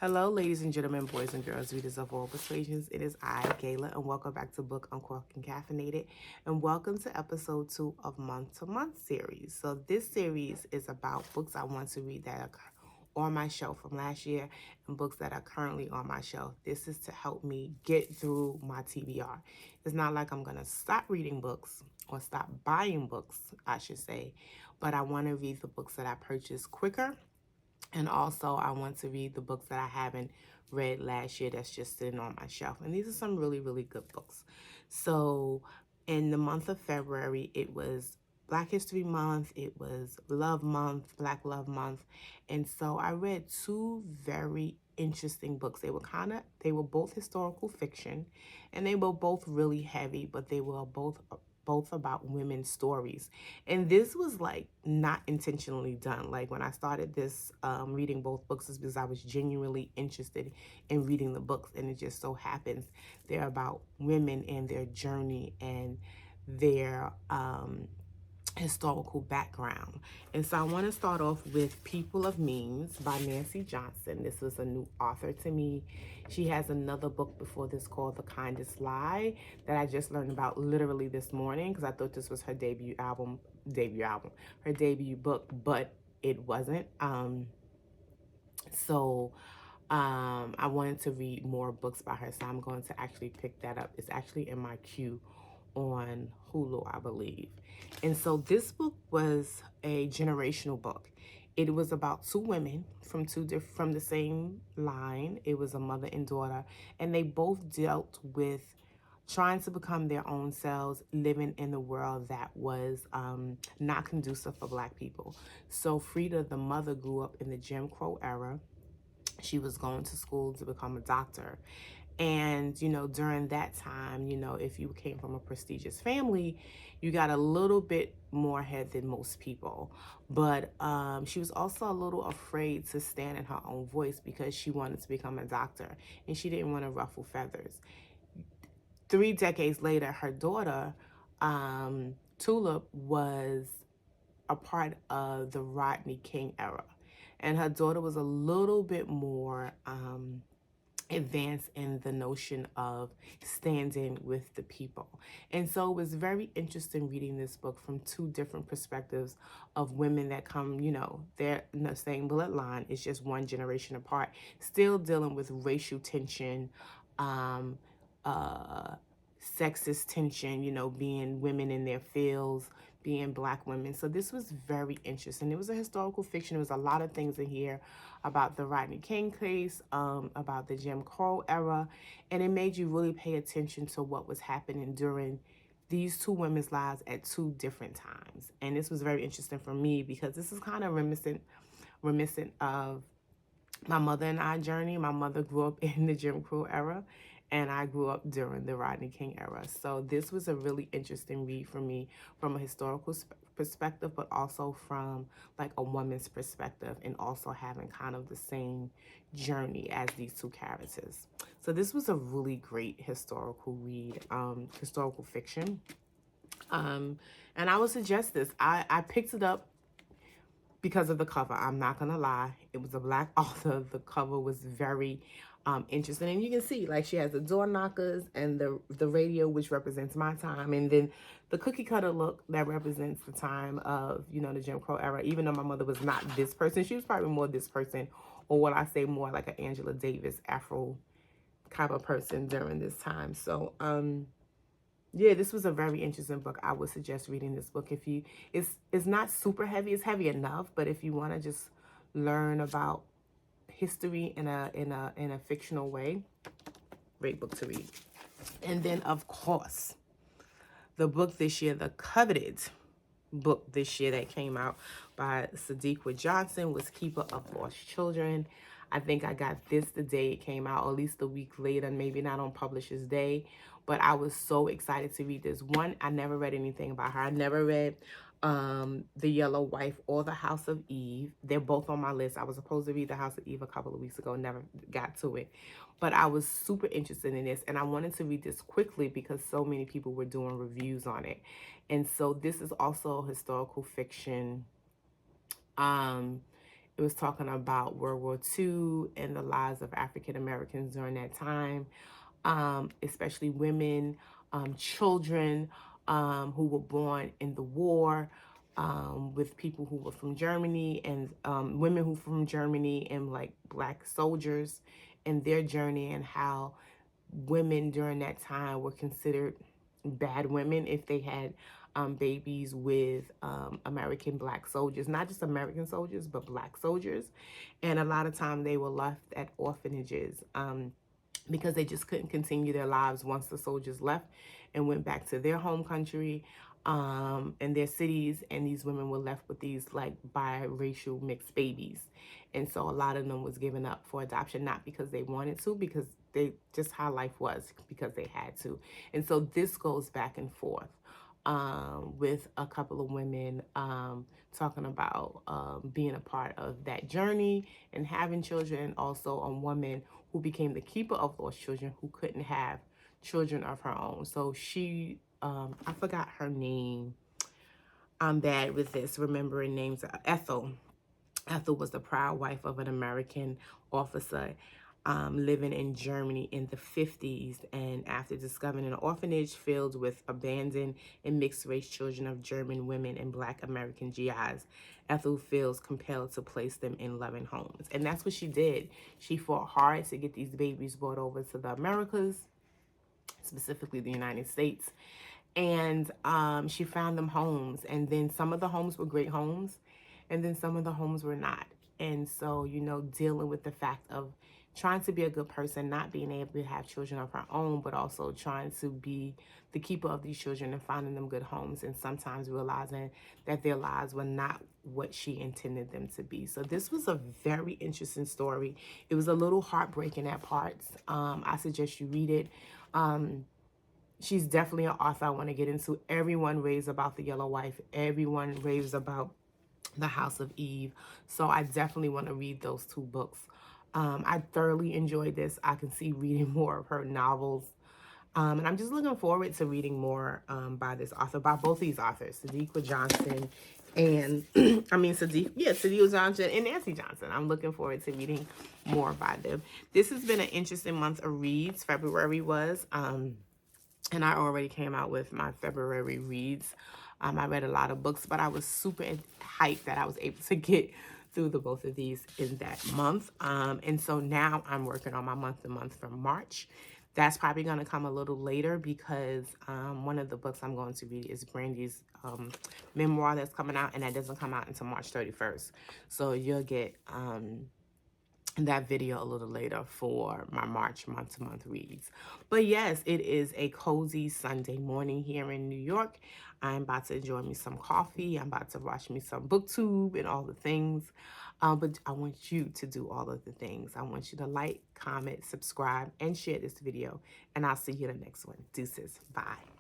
Hello, ladies and gentlemen, boys and girls, readers of all persuasions. It is I, Gayla, and welcome back to Book Uncorked and Caffeinated, and welcome to episode 2 of Month to Month series. So this series is about books I want to read that are on my shelf from last year and books that are currently on my shelf. This is to help me get through my TBR. It's not like I'm going to stop reading books or stop buying books, I should say, but I want to read the books that I purchase quicker, and also I want to read the books that I haven't read last year that's just sitting on my shelf. And these are some really, really good books. So in the month of February, it was Black History Month, it was Love Month, Black Love Month. And so I read two very interesting books. They were both historical fiction, and they were both really heavy, but they were both about women's stories. And this was like not intentionally done. Like when I started this reading both books is because I was genuinely interested in reading the books, and it just so happens they're about women and their journey and their historical background. And so I want to start off with People of Means by Nancy Johnson. This was a new author to me. She has another book before this called The Kindest Lie that I just learned about literally this morning because I thought this was her her debut book, but it wasn't. I wanted to read more books by her, so I'm going to actually pick that up. It's actually in my queue on Hulu, I believe. And so this book was a generational book. It was about two women from the same line. It was a mother and daughter, and they both dealt with trying to become their own selves, living in the world that was not conducive for Black people. So Frida, the mother, grew up in the Jim Crow era. She was going to school to become a doctor. And, during that time, if you came from a prestigious family, you got a little bit more head than most people. But she was also a little afraid to stand in her own voice because she wanted to become a doctor and she didn't want to ruffle feathers. 3 decades later, her daughter, Tulip, was a part of the Rodney King era. And her daughter was a little bit more advanced in the notion of standing with the people. And so it was very interesting reading this book from two different perspectives of women that come, they're in the same bloodline. It's just one generation apart, still dealing with racial tension, um, uh, sexist tension, being women in their fields, being Black women. So this was very interesting. It was a historical fiction. There was a lot of things in here about the Rodney King case, about the Jim Crow era, and it made you really pay attention to what was happening during these two women's lives at two different times. And this was very interesting for me because this is kind of reminiscent of my mother and I journey. My mother grew up in the Jim Crow era, and I grew up during the Rodney King era. So this was a really interesting read for me from a historical perspective, but also from like a woman's perspective, and also having kind of the same journey as these two characters. So this was a really great historical read, historical fiction. And I would suggest this. I picked it up because of the cover. I'm not gonna lie, it was a Black author. The cover was very interesting, and you can see like she has the door knockers and the radio, which represents my time, and then the cookie cutter look that represents the time of the Jim Crow era. Even though my mother was not this person, she was probably more this person, or what I say, more like an Angela Davis Afro type of person during this time. So yeah, this was a very interesting book. I would suggest reading this book if you. It's not super heavy. It's heavy enough, but if you want to just learn about history in a fictional way, great book to read. And then, of course, the book this year, the coveted book this year that came out by Sadiqa Johnson, was Keeper of Lost Children. I think I got this the day it came out, or at least a week later, maybe not on Publisher's Day. But I was so excited to read this. One, I never read anything about her. I never read The Yellow Wife or The House of Eve. They're both on my list. I was supposed to read The House of Eve a couple of weeks ago, never got to it. But I was super interested in this, and I wanted to read this quickly because so many people were doing reviews on it. And so this is also historical fiction. It was talking about World War II and the lives of African Americans during that time, especially women, children who were born in the war, with people who were from Germany, and women who were from Germany, and like black soldiers and their journey, and how women during that time were considered bad women if they had babies with American black soldiers, not just American soldiers, but black soldiers. And a lot of time they were left at orphanages because they just couldn't continue their lives once the soldiers left and went back to their home country and their cities. And these women were left with these like biracial mixed babies. And so a lot of them was given up for adoption, not because they wanted to, because they just how life was, because they had to. And so this goes back and forth with a couple of women talking about being a part of that journey and having children, and also a woman who became the keeper of those children who couldn't have children of her own. So she, I forgot her name. I'm bad with this, remembering names. Ethel. Ethel was the proud wife of an American officer living in Germany in the 50s. And after discovering an orphanage filled with abandoned and mixed race children of German women and Black American GIs, Ethel feels compelled to place them in loving homes. And that's what she did. She fought hard to get these babies brought over to the Americas, specifically the United States. And she found them homes. And then some of the homes were great homes, and then some of the homes were not. And so, you know, dealing with the fact of trying to be a good person, not being able to have children of her own, but also trying to be the keeper of these children and finding them good homes, and sometimes realizing that their lives were not what she intended them to be. So this was a very interesting story. It was a little heartbreaking at parts. I suggest you read it. She's definitely an author I want to get into. Everyone raves about The Yellow Wife. Everyone raves about The House of Eve. So I definitely want to read those two books. I thoroughly enjoyed this. I can see reading more of her novels. And I'm just looking forward to reading more by this author, by both these authors, Sadiqa Johnson and, Sadiqa Johnson and Nancy Johnson. I'm looking forward to reading more by them. This has been an interesting month of reads. February was. And I already came out with my February reads. I read a lot of books, but I was super hyped that I was able to get through the both of these in that month. And so now I'm working on my month-to-month for March. That's probably going to come a little later because one of the books I'm going to read is Brandy's memoir that's coming out, and that doesn't come out until March 31st. So you'll get that video a little later for my March month-to-month reads. But yes, it is a cozy Sunday morning here in New York. I'm about to enjoy me some coffee. I'm about to watch me some booktube and all the things. But I want you to do all of the things. I want you to like, comment, subscribe, and share this video. And I'll see you in the next one. Deuces. Bye.